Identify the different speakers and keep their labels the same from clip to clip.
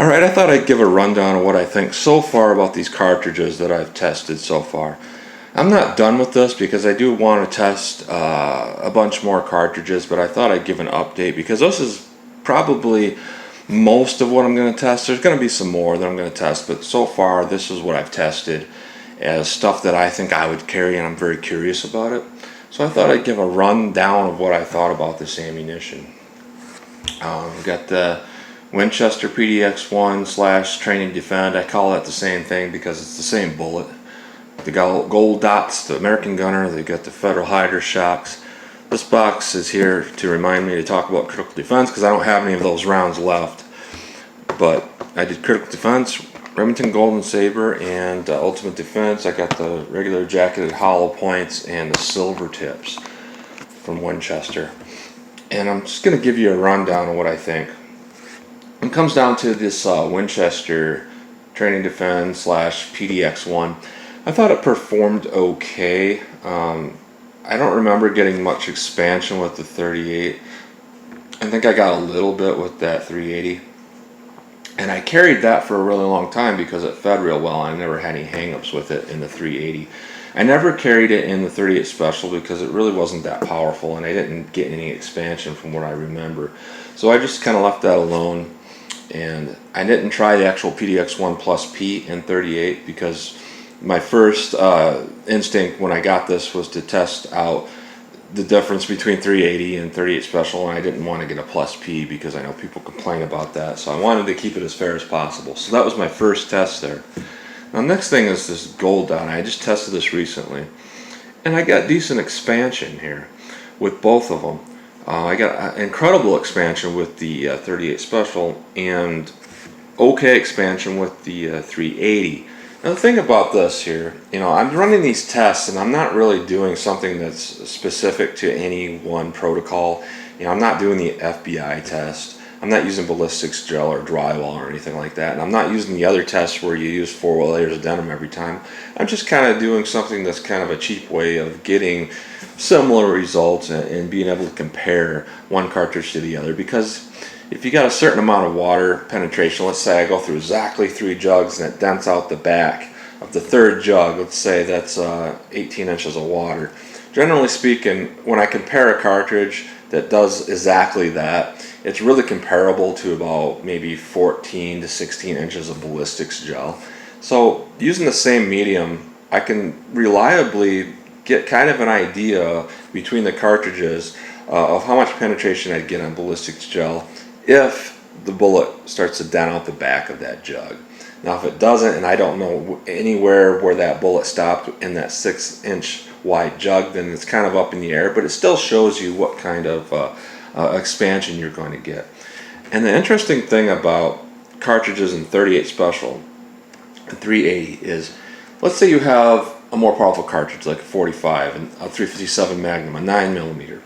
Speaker 1: Alright, I thought I'd give a rundown of what I think so far about these cartridges that I've tested so far. I'm not done with this because I do want to test a bunch more cartridges, but I thought I'd give an update because this is probably most of what I'm going to test. There's going to be some more that I'm going to test, but so far this is what I've tested as stuff that I think I would carry, and I'm very curious about it. So I thought I'd give a rundown of what I thought about this ammunition. We've got the Winchester PDX-1 / Training Defend. I call that the same thing because it's the same bullet. The gold dots, the American Gunner. They got the Federal Hydra-Shoks. This box is here to remind me to talk about critical defense because I don't have any of those rounds left. But I did critical defense, Remington Golden Saber, and Ultimate Defense. I got the regular jacketed hollow points and the silver tips from Winchester. And I'm just going to give you a rundown of what I think. It comes down to this Winchester Training Defense / PDX-1. I thought it performed okay. I don't remember getting much expansion with the 38. I think I got a little bit with that 380. And I carried that for a really long time because it fed real well. I never had any hang-ups with it in the 380. I never carried it in the 38 Special because it really wasn't that powerful, and I didn't get any expansion from what I remember. So I just kind of left that alone. And I didn't try the actual PDX-1 Plus P in 38 because my first instinct when I got this was to test out the difference between 380 and 38 Special, and I didn't want to get a Plus P because I know people complain about that. So I wanted to keep it as fair as possible. So that was my first test there. Now, next thing is this gold dot. I just tested this recently, and I got decent expansion here with both of them. I got incredible expansion with the 38 Special and okay expansion with the 380. Now the thing about this here, I'm running these tests and I'm not really doing something that's specific to any one protocol. I'm not doing the FBI test. I'm not using ballistics gel or drywall or anything like that. And I'm not using the other tests where you use 4 layers of denim every time. I'm just kind of doing something that's kind of a cheap way of getting similar results and being able to compare one cartridge to the other. Because if you got a certain amount of water penetration, let's say I go through exactly 3 jugs and it dents out the back of the 3rd jug, let's say that's 18 inches of water. Generally speaking, when I compare a cartridge that does exactly that, it's really comparable to about maybe 14 to 16 inches of ballistics gel. So using the same medium, I can reliably get kind of an idea between the cartridges of how much penetration I'd get on ballistics gel if the bullet starts to dent out the back of that jug. Now if it doesn't, and I don't know anywhere where that bullet stopped in that 6-inch wide jug, then it's kind of up in the air, but it still shows you what kind of expansion you're going to get. And the interesting thing about cartridges in 38 Special and 380 is, let's say you have a more powerful cartridge like a 45 and a 357 Magnum, a 9mm.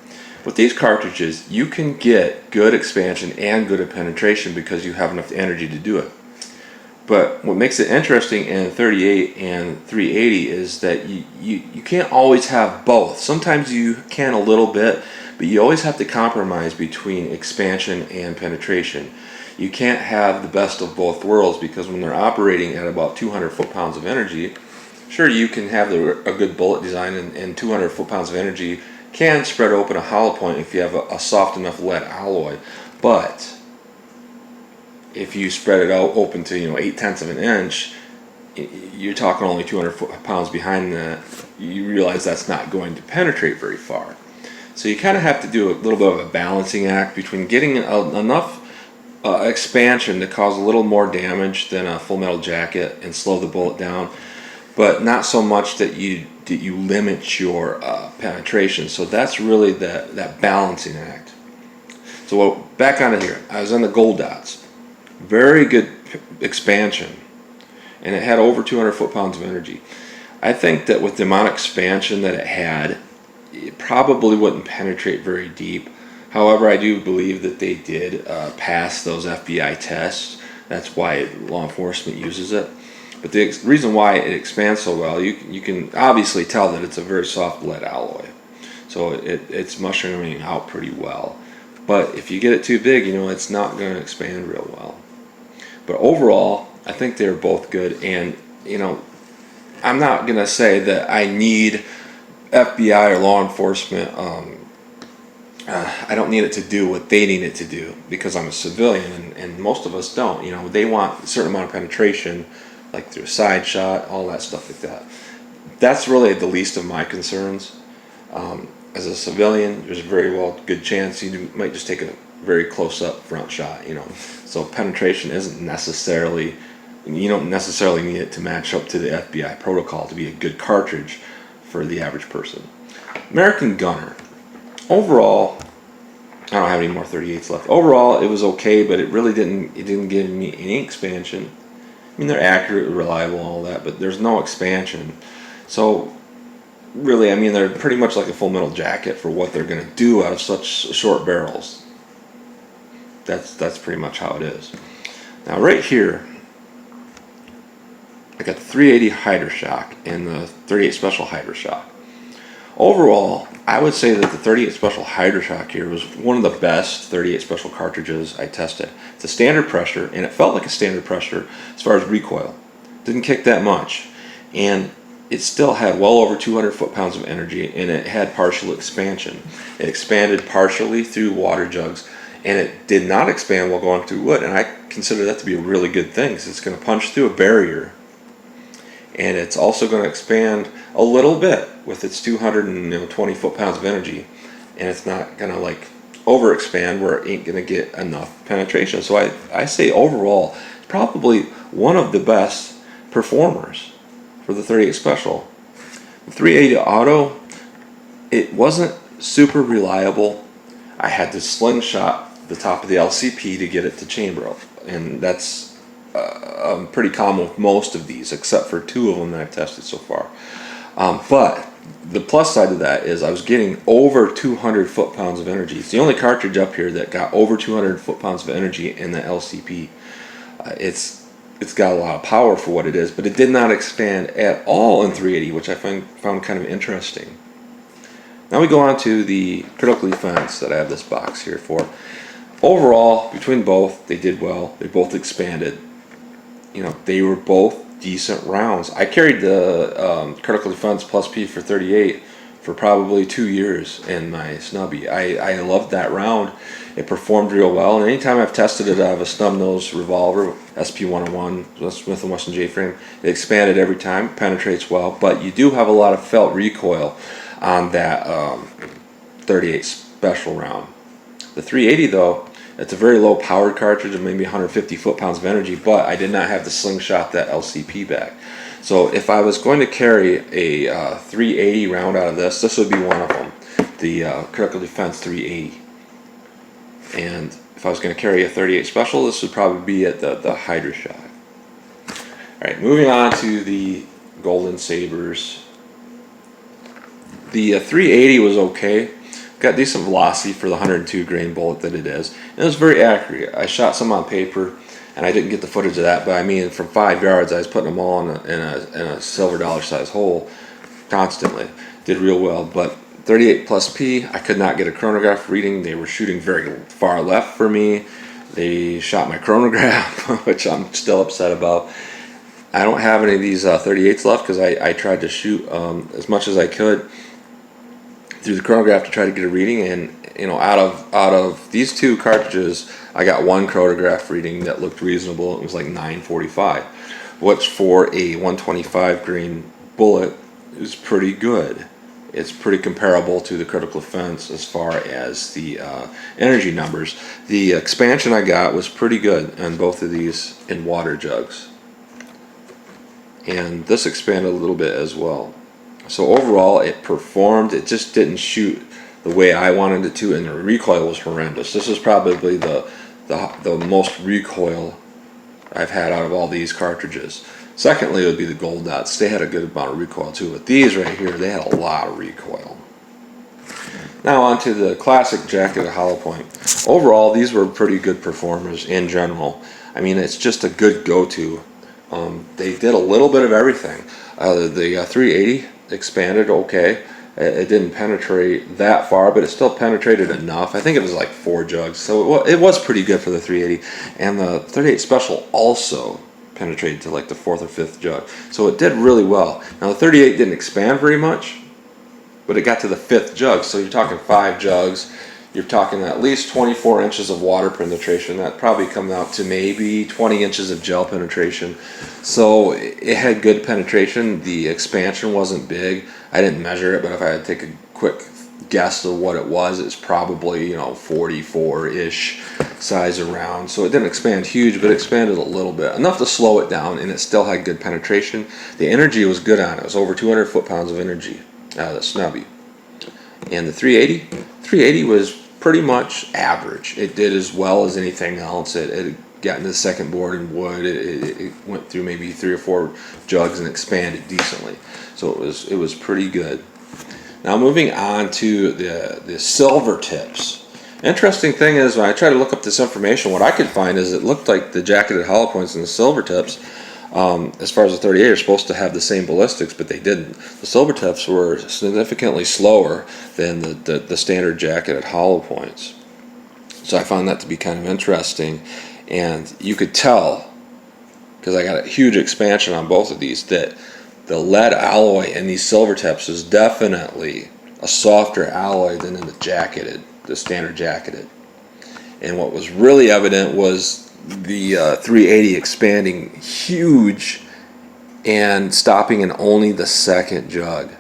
Speaker 1: With these cartridges, you can get good expansion and good penetration because you have enough energy to do it. But what makes it interesting in 38 and 380 is that you can't always have both. Sometimes you can a little bit, but you always have to compromise between expansion and penetration. You can't have the best of both worlds because when they're operating at about 200 foot-pounds of energy, sure, you can have a good bullet design, and 200 foot-pounds of energy can spread open a hollow point if you have a soft enough lead alloy. But if you spread it out open to 0.8 of an inch, you're talking only 200 foot-pounds behind that. You realize that's not going to penetrate very far. So you kind of have to do a little bit of a balancing act between getting enough expansion to cause a little more damage than a full metal jacket and slow the bullet down, but not so much that you limit your penetration. So that's really that balancing act. So back on it here, I was on the gold dots. Very good expansion, and it had over 200 foot-pounds of energy. I think that with the amount of expansion that it had, it probably wouldn't penetrate very deep. However, I do believe that they did pass those FBI tests. That's why law enforcement uses it. But the reason why it expands so well, you can obviously tell that it's a very soft lead alloy. So it's mushrooming out pretty well. But if you get it too big, it's not going to expand real well. But overall, I think they're both good. And, you know, I'm not going to say that I need FBI or law enforcement. I don't need it to do what they need it to do because I'm a civilian, and most of us don't. You know, they want a certain amount of penetration, like through a side shot, all that stuff like that. That's really the least of my concerns. As a civilian, there's a very good chance you might just take a very close-up front shot. You know, so penetration isn't necessarily. You don't necessarily need it to match up to the FBI protocol to be a good cartridge for the average person. American Gunner. Overall, I don't have any more 38s left. Overall, it was okay, but it really didn't give me any expansion. I mean, they're accurate, reliable, all that, but there's no expansion. So, really, I mean, they're pretty much like a Full Metal Jacket for what they're going to do out of such short barrels. That's pretty much how it is. Now, right here, I got the 380 Hydra-Shok and the 38 Special Hydra-Shok. Overall, I would say that the 38 Special Hydra-Shok here was one of the best 38 Special cartridges I tested. It's a standard pressure, and it felt like a standard pressure as far as recoil. Didn't kick that much. And it still had well over 200 foot-pounds of energy, and it had partial expansion. It expanded partially through water jugs, and it did not expand while going through wood. And I consider that to be a really good thing, because it's going to punch through a barrier. And it's also going to expand a little bit with its 220 foot-pounds of energy, and it's not going to like overexpand where it ain't going to get enough penetration. So I say overall, probably one of the best performers for the 38 Special. The 380 Auto, it wasn't super reliable. I had to slingshot the top of the LCP to get it to chamber, and that's pretty common with most of these, except for two of them that I've tested so far. But the plus side of that is I was getting over 200 foot-pounds of energy. It's the only cartridge up here that got over 200 foot-pounds of energy in the LCP. It's got a lot of power for what it is, but it did not expand at all in 380, which I found kind of interesting. Now we go on to the critical defense that I have this box here for. Overall, between both, they did well. They both expanded. You know, they were both decent rounds. I carried the Critical Defense Plus P for 38 for probably 2 years in my snubby. I loved that round. It performed real well, and anytime I've tested it out of a snub-nose revolver, SP-101, Smith & Wesson J-frame, it expanded every time, penetrates well, but you do have a lot of felt recoil on that 38 Special round. The 380, though, it's a very low powered cartridge of maybe 150 foot-pounds of energy, but I did not have to slingshot that LCP back. So if I was going to carry a 380 round out of this would be one of them, the Critical Defense 380. And if I was going to carry a 38 Special, this would probably be at the Hydra-Shok. Alright, moving on to the Golden Sabers. The 380 was okay. Got decent velocity for the 102 grain bullet that it is. And it was very accurate. I shot some on paper, and I didn't get the footage of that, but I mean, from 5 yards, I was putting them all in a silver dollar size hole constantly. Did real well, but 38 plus P, I could not get a chronograph reading. They were shooting very far left for me. They shot my chronograph, which I'm still upset about. I don't have any of these 38s left because I tried to shoot as much as I could through the chronograph to try to get a reading, and you know, out of these two cartridges, I got one chronograph reading that looked reasonable. It was like 945, which for a 125 grain bullet is pretty good. It's pretty comparable to the Critical Defense as far as the energy numbers. The expansion I got was pretty good on both of these in water jugs, and this expanded a little bit as well. So overall, it performed. It just didn't shoot the way I wanted it to, and the recoil was horrendous. This is probably the most recoil I've had out of all these cartridges. Secondly, it would be the Gold Dots. They had a good amount of recoil too, but these right here, they had a lot of recoil. Now on to the classic Jacket Hollow Point. Overall, these were pretty good performers in general. I mean, it's just a good go-to. They did a little bit of everything. The 380 expanded okay. It didn't penetrate that far, but it still penetrated enough. I think it was like 4 jugs, so it was pretty good for the 380. And the 38 Special also penetrated to like the 4th or 5th jug, so it did really well. Now the 38 didn't expand very much, but it got to the 5th jug, so you're talking 5 jugs. You're talking at least 24 inches of water penetration. That probably comes out to maybe 20 inches of gel penetration. So it had good penetration. The expansion wasn't big. I didn't measure it, but if I had to take a quick guess of what it was probably 44-ish size around. So it didn't expand huge, but it expanded a little bit, enough to slow it down, and it still had good penetration. The energy was good on it. It was over 200 foot-pounds of energy out of the snubby. And the 380 was pretty much average. It did as well as anything else. It got into the second board in wood. It went through maybe 3 or 4 jugs and expanded decently. So it was pretty good. Now moving on to the silver tips. Interesting thing is, when I try to look up this information, what I could find is it looked like the jacketed hollow points and the silver tips, as far as the 38, are supposed to have the same ballistics, but they didn't. The silver tips were significantly slower than the standard jacketed hollow points. So I found that to be kind of interesting, and you could tell, because I got a huge expansion on both of these, that the lead alloy in these silver tips is definitely a softer alloy than in the standard jacketed. And what was really evident was the 380 expanding huge and stopping in only the 2nd jug.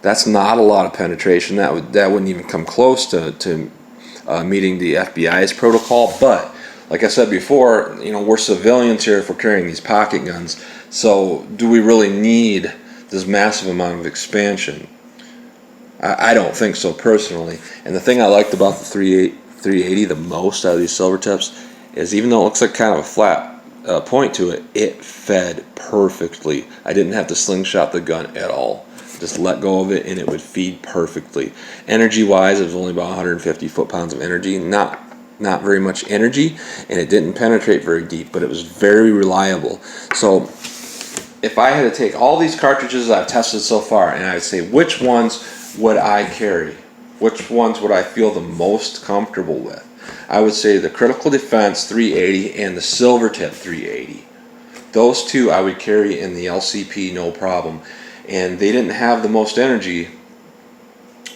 Speaker 1: That's not a lot of penetration. That wouldn't even come close to meeting the FBI's protocol. But like I said before, we're civilians here if we're carrying these pocket guns. So do we really need this massive amount of expansion? I don't think so personally. And the thing I liked about the 380 the most out of these silver tips is, even though it looks like kind of a flat point to it, it fed perfectly. I didn't have to slingshot the gun at all. Just let go of it and it would feed perfectly. Energy wise, it was only about 150 foot-pounds of energy. Not very much energy, and it didn't penetrate very deep, but it was very reliable. So if I had to take all these cartridges I've tested so far and I'd say which ones would I carry, which ones would I feel the most comfortable with, I would say the Critical Defense 380 and the Silver Tip 380. Those two I would carry in the LCP no problem. And they didn't have the most energy.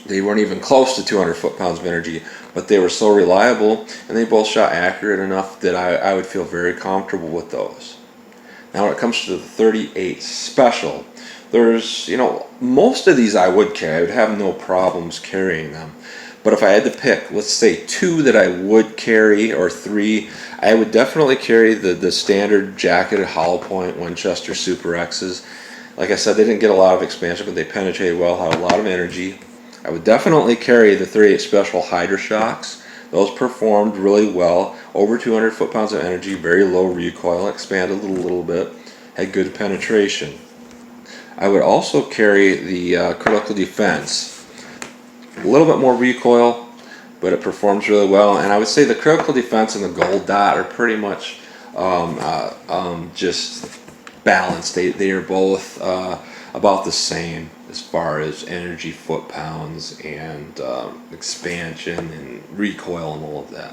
Speaker 1: They weren't even close to 200 foot-pounds of energy, but they were so reliable, and they both shot accurate enough that I would feel very comfortable with those. Now when it comes to the 38 Special, there's, most of these I would carry. I would have no problems carrying them. But if I had to pick, let's say 2 that I would carry, or 3, I would definitely carry the standard jacketed hollow point Winchester Super X's. Like I said, they didn't get a lot of expansion, but they penetrated well, had a lot of energy. I would definitely carry the 38 Special Hydra-Shoks. Those performed really well, over 200 foot-pounds of energy, very low recoil, expanded a little bit, had good penetration. I would also carry the Critical Defense. A little bit more recoil, but it performs really well. And I would say the Critical Defense and the Gold Dot are pretty much just balanced. They are both about the same as far as energy foot-pounds and expansion and recoil and all of that.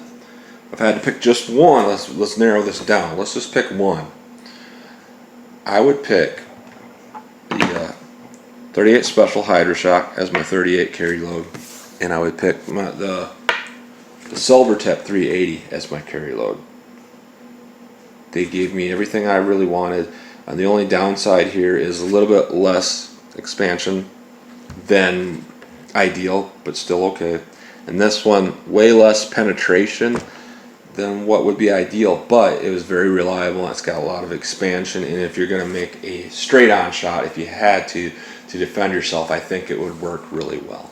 Speaker 1: If I had to pick just one, let's narrow this down. Let's just pick one. I would pick the 38 Special Hydra-Shok as my 38 carry load, and I would pick the Silver Tip 380 as my carry load. They gave me everything I really wanted, and the only downside here is a little bit less expansion than ideal, but still okay. And this one, way less penetration than what would be ideal, but it was very reliable, and it's got a lot of expansion, and if you're going to make a straight-on shot, if you had to defend yourself, I think it would work really well.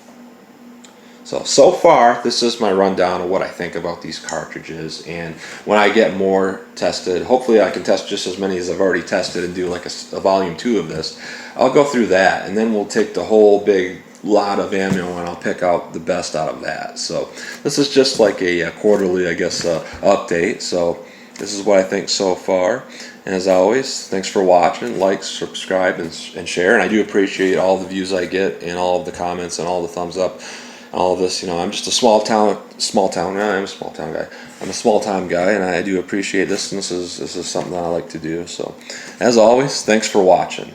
Speaker 1: So far, this is my rundown of what I think about these cartridges, and when I get more tested, hopefully I can test just as many as I've already tested and do like a volume 2 of this. I'll go through that, and then we'll take the whole big lot of ammo and I'll pick out the best out of that. So this is just like a quarterly, I guess, update. So this is what I think so far. And as always, thanks for watching. Like, subscribe, and share. And I do appreciate all the views I get and all of the comments and all the thumbs up. All of this, you know, I'm just a small town guy. I'm a small town guy. I'm a small time guy, and I do appreciate this. And this is something that I like to do. So, as always, thanks for watching.